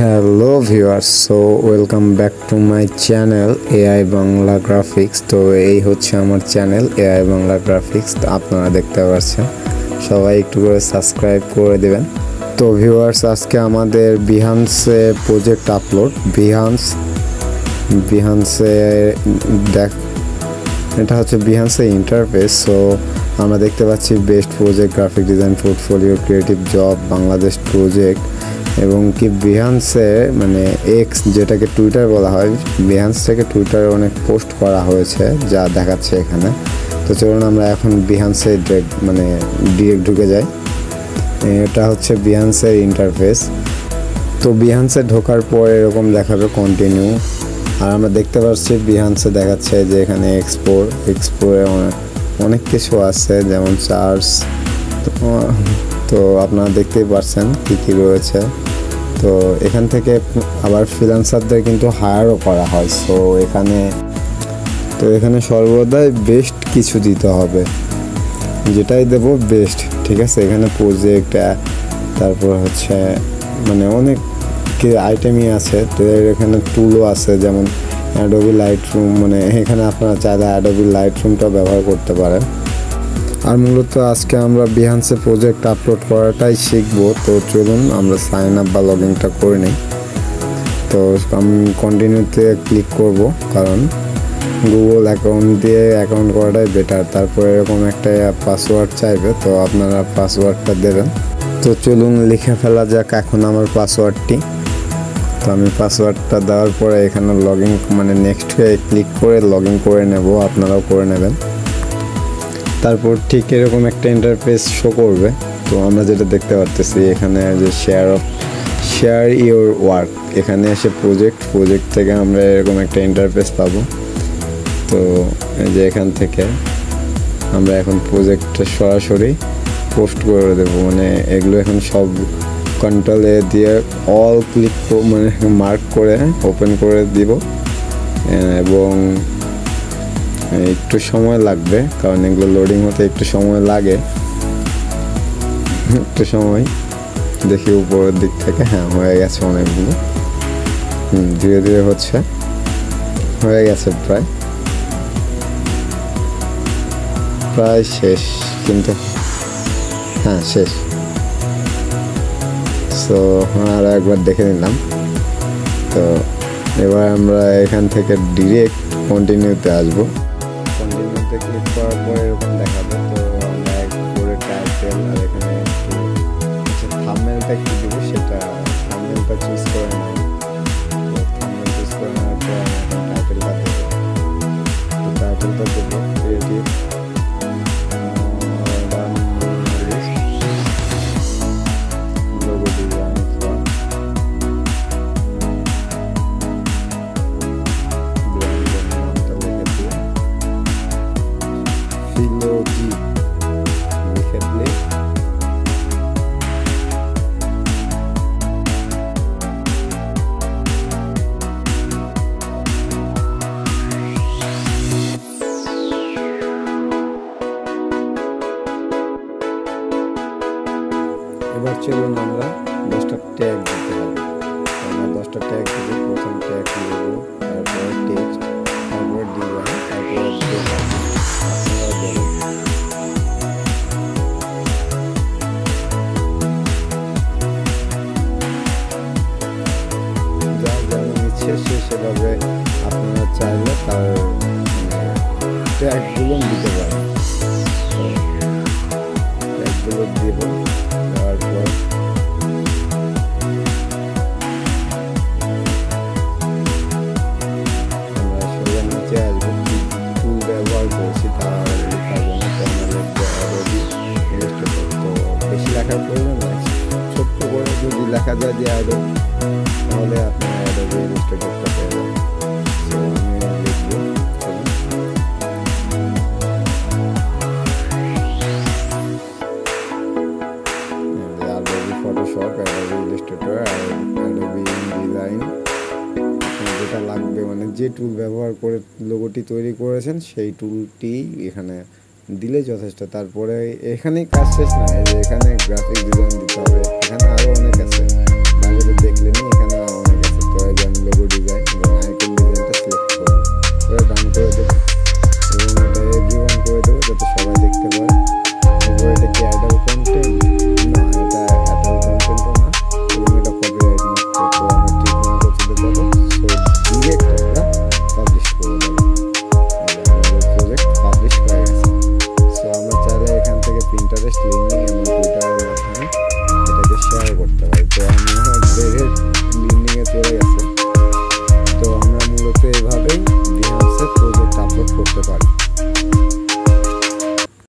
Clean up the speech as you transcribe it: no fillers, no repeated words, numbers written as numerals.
Hello viewers, so welcome back to my channel AI Bangla graphics. তো এই হচ্ছে আমার চ্যানেল এআই বাংলা গ্রাফিক্স। আপনারা দেখতে পাচ্ছেন, সবাই একটু করে সাবস্ক্রাইব করে দেবেন। তো ভিউয়ার্স, আজকে আমাদের বিহান্সে প্রজেক্ট আপলোড। বিহান্সে এটা হচ্ছে বিহান্সে ইন্টারফেস। সো আমরা দেখতে পাচ্ছি best project, graphic design, portfolio, creative job, Bangladesh project এবং কি বিহান্সে মানে এক্স যেটাকে টুইটার বলা হয়, বিহান্স থেকে টুইটারে অনেক পোস্ট করা হয়েছে যা দেখাচ্ছে এখানে। তো চলুন আমরা এখন বিহান্সে ডিরেক্ট ঢুকে যাই। এটা হচ্ছে বিহান্সের ইন্টারফেস। তো বিহান্সে ঢোকার পর এরকম দেখাবে কন্টিনিউ। আর আমরা দেখতে পাচ্ছি বিহান্সে দেখাচ্ছে যে এখানে এক্সপোরে অনেক কিছু আছে, যেমন চার্জ। তো আপনারা দেখতেই পাচ্ছেন কী কী রয়েছে। তো এখান থেকে আবার ফ্রিল্যান্সারদের কিন্তু হায়ারও করা হয়। সো এখানে সর্বদাই বেস্ট কিছু দিতে হবে, যেটাই দেব বেস্ট, ঠিক আছে। এখানে প্রজেক্ট, তারপর হচ্ছে অনেক আইটেমই আছে। তো এখানে টুলও আছে, যেমন অ্যাডোবি লাইটরুম, এখানে আপনারা চাইলে অ্যাডোবি লাইটরুমটাও ব্যবহার করতে পারেন। আর মূলত আজকে আমরা বিহান্সে প্রজেক্ট আপলোড করাটাই শিখবো। তো চলুন আমরা সাইন আপ বা লগ ইনটা করে নিই। তো আমি কন্টিনিউতে ক্লিক করব, কারণ গুগল অ্যাকাউন্ট দিয়ে অ্যাকাউন্ট করাটাই বেটার। তারপরে এরকম একটা পাসওয়ার্ড চাইবে, তো আপনারা পাসওয়ার্ডটা দেবেন। তো চলুন লিখে ফেলা যাক এখন আমার পাসওয়ার্ডটি। তো আমি পাসওয়ার্ডটা দেওয়ার পরে এখানে লগ ইন নেক্সটে ক্লিক করে লগ ইন করে নেব, আপনারাও করে নেবেন। তারপর ঠিক এরকম একটা ইন্টারফেস শো করবে। তো আমরা যেটা দেখতে পাচ্ছি এখানে যে শেয়ার ইওর ওয়ার্ক, এখানে এসে প্রজেক্ট থেকে আমরা এরকম একটা ইন্টারফেস পাবো। তো এই যে এখান থেকে আমরা এখন প্রজেক্টটা সরাসরি পোস্ট করে দেবো। এগুলো এখন সব কন্ট্রোল এ দিয়ে অল ক্লিক মার্ক করে ওপেন করে দিব। এবং একটু সময় লাগবে, কারণ এগুলো লোডিং হতে একটু সময় লাগে। একটু সময় দেখি উপরের দিক থেকে, হ্যাঁ হয়ে গেছে অনেকগুলো। ধীরে ধীরে হয়ে গেছে, প্রায় শেষ, কিন্তু হ্যাঁ শেষ। সো আর একবার দেখে নিলাম। তো এবার আমরা এখান থেকে ডিরেক্ট কন্টিনিউতে আসবো। কন্টিনিউতে ক্লিক করার পর এরকম দেখাবে। তো আমরা করে টাইটেল, আর এখানে থাম্বনেলটা কি দেবো সেটা থাম্বনেলটা চুজ করে নেব। থাম্বনেল চুজ করে নেওয়ার পর আমি এখন টাইটেলটা দেবো। তো টাইটেলটা দেবো ক্রিয়েটিভ লোগো ডিজাইন ফর ব্র্যান্ডের নামটা লিখে দিয়ে ফিলোজি লিখে দিলে এবার চলুন আমরা 10টা ট্যাগ দিতে হবে। আমরা 10টা ট্যাগ দিব। প্রথম ট্যাগ দেব, তারপরে টেক্সট, তারপরে ডিজাইন, তারপরে যা যেমন ইচ্ছে সেভাবে আপনারা চাইলে তার ট্যাগগুলো দিতে পারেন। ট্যাগগুলো দেব, দেওয়ার পর আমরা সোজা নিচে আসবো। কি টুল ব্যবহার করছি তার লেখাবো না, তো আমরা লিখবো অ্যাডোবি ইলাস্ট্রেটর। তো বেশি লেখার প্রয়োজন নাই, ছোট্ট করে যদি লেখা যায় যে অ্যাডোবি, তাহলে আপনারা অ্যাডোবি ইলাস্ট্রেটরটা পেয়ে যাবেন। তো আমি লিখবো Photoshop, Adobe Illustrator, Adobe design, যেটা লাগবে যে টুল ব্যবহার করে লোগোটি তৈরি করেছেন সেই টুলটি এখানে দিলে যথেষ্ট। তারপরে এখানেই কাজ শেষ না, এখানে গ্রাফিক ডিজাইন দিতে হবে, এখানে আরও অনেক আছে।